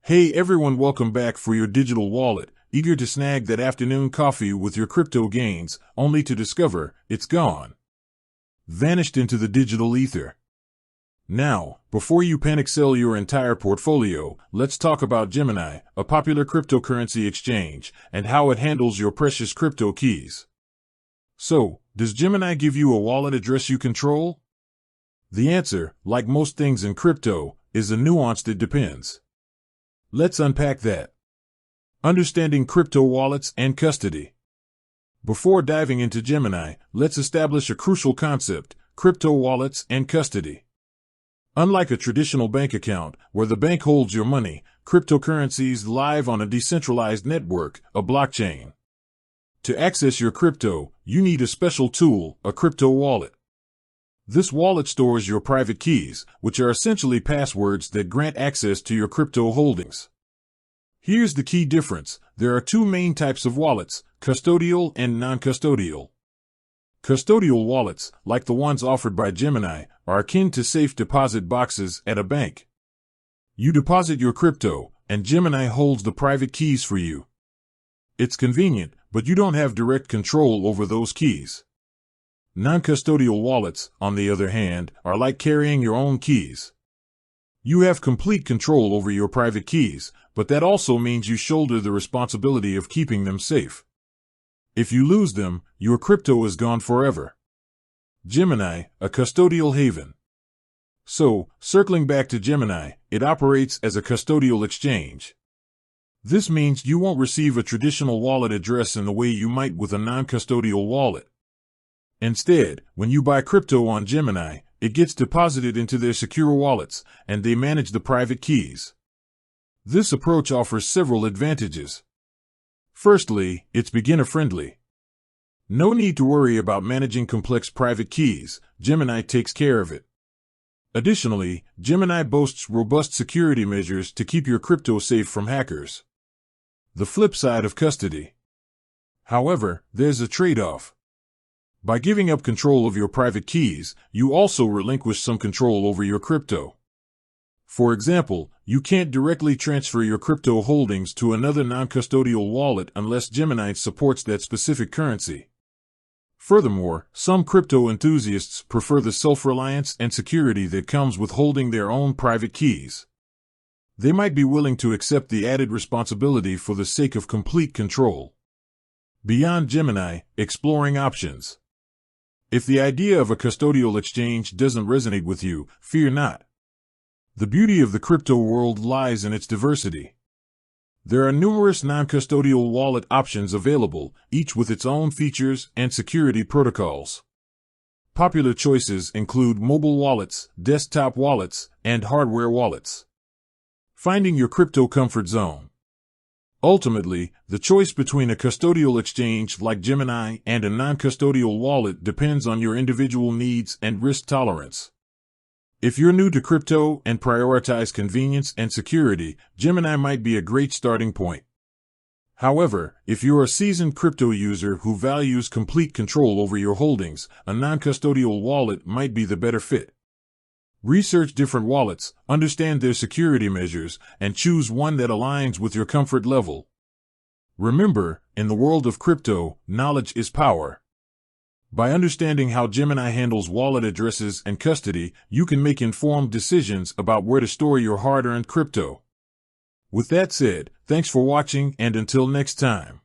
Hey everyone, welcome back for your digital wallet, eager to snag that afternoon coffee with your crypto gains, only to discover it's gone. Vanished into the digital ether. Now, before you panic sell your entire portfolio, let's talk about Gemini, a popular cryptocurrency exchange, and how it handles your precious crypto keys. So, does Gemini give you a wallet address you control? The answer, like most things in crypto, is a nuanced it depends. Let's unpack that. Understanding crypto wallets and custody. Before diving into Gemini, let's establish a crucial concept: crypto wallets and custody. Unlike a traditional bank account, where the bank holds your money, cryptocurrencies live on a decentralized network, a blockchain. To access your crypto, you need a special tool, a crypto wallet. This wallet stores your private keys, which are essentially passwords that grant access to your crypto holdings. Here's the key difference. There are two main types of wallets, custodial and non-custodial. Custodial wallets, like the ones offered by Gemini, are akin to safe deposit boxes at a bank. You deposit your crypto, and Gemini holds the private keys for you. It's convenient, but you don't have direct control over those keys. Non-custodial wallets, on the other hand, are like carrying your own keys. You have complete control over your private keys, but that also means you shoulder the responsibility of keeping them safe. If you lose them, your crypto is gone forever. Gemini, a custodial haven. So, circling back to Gemini, it operates as a custodial exchange. This means you won't receive a traditional wallet address in the way you might with a non-custodial wallet. Instead, when you buy crypto on Gemini, it gets deposited into their secure wallets, and they manage the private keys. This approach offers several advantages. Firstly, it's beginner-friendly. No need to worry about managing complex private keys. Gemini takes care of it. Additionally, Gemini boasts robust security measures to keep your crypto safe from hackers. The flip side of custody. However, there's a trade-off. By giving up control of your private keys, you also relinquish some control over your crypto. For example, you can't directly transfer your crypto holdings to another non-custodial wallet unless Gemini supports that specific currency. Furthermore, some crypto enthusiasts prefer the self-reliance and security that comes with holding their own private keys. They might be willing to accept the added responsibility for the sake of complete control. Beyond Gemini, exploring options. If the idea of a custodial exchange doesn't resonate with you, fear not. The beauty of the crypto world lies in its diversity. There are numerous non-custodial wallet options available, each with its own features and security protocols. Popular choices include mobile wallets, desktop wallets, and hardware wallets. Finding your crypto comfort zone. Ultimately, the choice between a custodial exchange like Gemini and a non-custodial wallet depends on your individual needs and risk tolerance. If you're new to crypto and prioritize convenience and security, Gemini might be a great starting point. However, if you're a seasoned crypto user who values complete control over your holdings, a non-custodial wallet might be the better fit. Research different wallets, understand their security measures, and choose one that aligns with your comfort level. Remember, in the world of crypto, knowledge is power. By understanding how Gemini handles wallet addresses and custody, you can make informed decisions about where to store your hard-earned crypto. With that said, thanks for watching, and until next time.